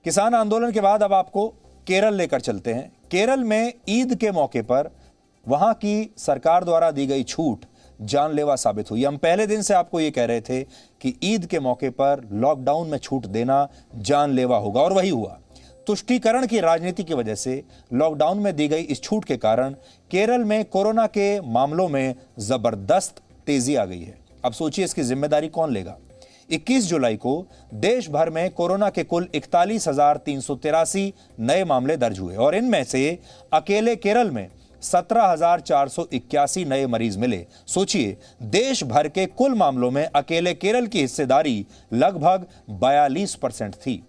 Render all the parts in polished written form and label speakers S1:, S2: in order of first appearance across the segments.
S1: किसान आंदोलन के बाद अब आपको केरल लेकर चलते हैं। केरल में ईद के मौके पर वहां की सरकार द्वारा दी गई छूट जानलेवा साबित हुई। हम पहले दिन से आपको यह कह रहे थे कि ईद के मौके पर लॉकडाउन में छूट देना जानलेवा होगा, और वही हुआ। तुष्टीकरण की राजनीति की वजह से लॉकडाउन में दी गई इस छूट के कारण केरल में कोरोना के मामलों में जबरदस्त तेजी आ गई है। अब सोचिए इसकी जिम्मेदारी कौन लेगा। 21 जुलाई को देश भर में कोरोना के कुल 41,383 नए मामले दर्ज हुए और इनमें से अकेले केरल में 17,481 नए मरीज मिले। सोचिए, देश भर के कुल मामलों में अकेले केरल की हिस्सेदारी लगभग 42% थी।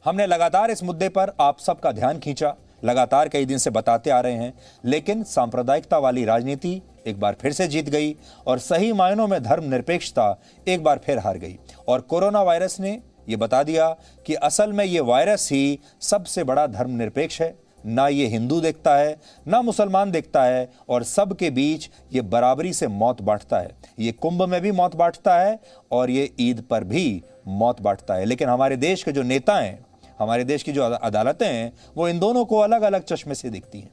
S1: हमने लगातार इस मुद्दे पर आप सबका ध्यान खींचा, लगातार कई दिन से बताते आ रहे हैं, लेकिन सांप्रदायिकता वाली राजनीति एक बार फिर से जीत गई और सही मायनों में धर्मनिरपेक्षता एक बार फिर हार गई। और कोरोना वायरस ने यह बता दिया कि असल में यह वायरस ही सबसे बड़ा धर्मनिरपेक्ष है। ना ये हिंदू देखता है, ना मुसलमान देखता है, और सबके बीच ये बराबरी से मौत बांटता है। ये कुंभ में भी मौत बांटता है और ये ईद पर भी मौत बांटता है। लेकिन हमारे देश के जो नेता हैं, हमारे देश की जो अदालतें हैं, वो इन दोनों को अलग अलग चश्मे से देखती हैं।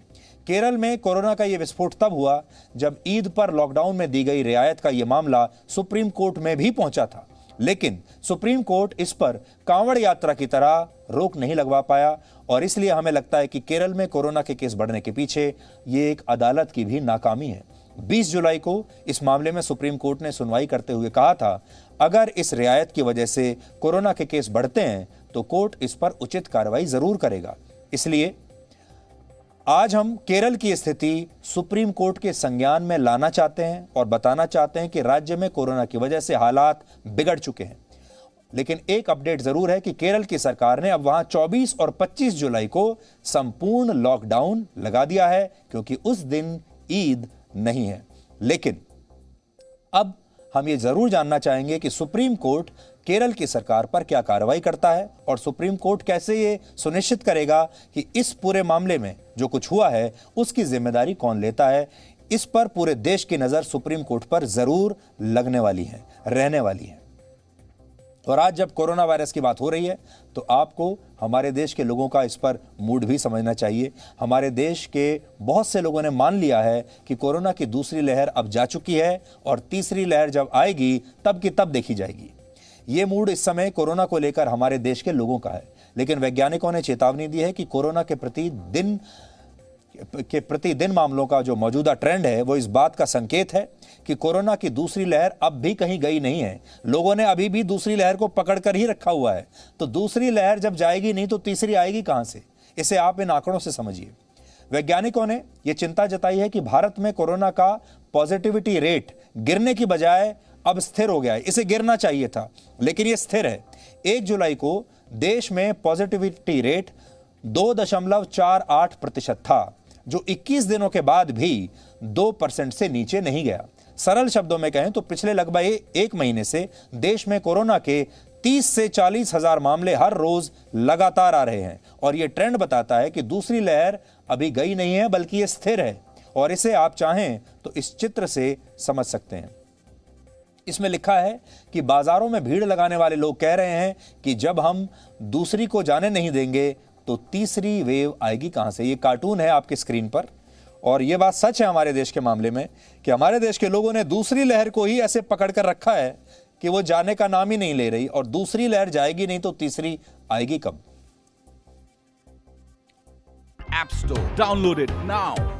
S1: केरल में कोरोना का यह विस्फोट तब हुआ जब ईद पर लॉकडाउन में दी गई रियायत का यह मामला सुप्रीम कोर्ट में भी पहुंचा था, लेकिन सुप्रीम कोर्ट इस पर कांवड़ यात्रा की तरह रोक नहीं लगवा पाया। और इसलिए हमें लगता है कि केरल में कोरोना के केस बढ़ने के पीछे ये एक अदालत की भी नाकामी है। 20 जुलाई को इस मामले में सुप्रीम कोर्ट ने सुनवाई करते हुए कहा था, अगर इस रियायत की वजह से कोरोना के केस बढ़ते हैं तो कोर्ट इस पर उचित कार्रवाई जरूर करेगा। इसलिए आज हम केरल की स्थिति सुप्रीम कोर्ट के संज्ञान में लाना चाहते हैं और बताना चाहते हैं कि राज्य में कोरोना की वजह से हालात बिगड़ चुके हैं। लेकिन एक अपडेट जरूर है कि केरल की सरकार ने अब वहां 24 और 25 जुलाई को संपूर्ण लॉकडाउन लगा दिया है, क्योंकि उस दिन ईद नहीं है। लेकिन अब हम ये जरूर जानना चाहेंगे कि सुप्रीम कोर्ट केरल की सरकार पर क्या कार्रवाई करता है और सुप्रीम कोर्ट कैसे ये सुनिश्चित करेगा कि इस पूरे मामले में जो कुछ हुआ है उसकी जिम्मेदारी कौन लेता है। इस पर पूरे देश की नजर सुप्रीम कोर्ट पर जरूर लगने वाली है, रहने वाली है। और आज जब कोरोना वायरस की बात हो रही है तो आपको हमारे देश के लोगों का इस पर मूड भी समझना चाहिए। हमारे देश के बहुत से लोगों ने मान लिया है कि कोरोना की दूसरी लहर अब जा चुकी है और तीसरी लहर जब आएगी तब की तब देखी जाएगी। ये मूड इस समय कोरोना को लेकर हमारे देश के लोगों का है, लेकिन वैज्ञानिकों ने चेतावनी दी है कि कोरोना के प्रति दिन मामलों का जो मौजूदा ट्रेंड है वो इस बात का संकेत है कि कोरोना की दूसरी लहर अब भी कहीं गई नहीं है। लोगों ने अभी भी दूसरी लहर को पकड़ कर ही रखा हुआ है। तो दूसरी लहर जब जाएगी नहीं तो तीसरी आएगी कहां से? इसे आप इन आंकड़ों से समझिए। वैज्ञानिकों ने यह चिंता जताई है कि भारत में कोरोना का पॉजिटिविटी रेट गिरने की बजाय अब स्थिर हो गया है। इसे गिरना चाहिए था, लेकिन यह स्थिर है। 1 जुलाई को देश में पॉजिटिविटी रेट 2.48% था, जो 21 दिनों के बाद भी 2% से नीचे नहीं गया। सरल शब्दों में कहें तो पिछले लगभग एक महीने से देश में कोरोना के 30 से 40 हजार मामले हर रोज लगातार आ रहे हैं और यह ट्रेंड बताता है कि दूसरी लहर अभी गई नहीं है, बल्कि यह स्थिर है। और इसे आप चाहें तो इस चित्र से समझ सकते हैं। इसमें लिखा है कि बाजारों में भीड़ लगाने वाले लोग कह रहे हैं कि जब हम दूसरी को जाने नहीं देंगे तो तीसरी वेव आएगी कहां से। ये कार्टून है आपकी स्क्रीन पर, और यह बात सच है हमारे देश के मामले में कि हमारे देश के लोगों ने दूसरी लहर को ही ऐसे पकड़ कर रखा है कि वो जाने का नाम ही नहीं ले रही, और दूसरी लहर जाएगी नहीं तो तीसरी आएगी कब?
S2: App Store. Download it now.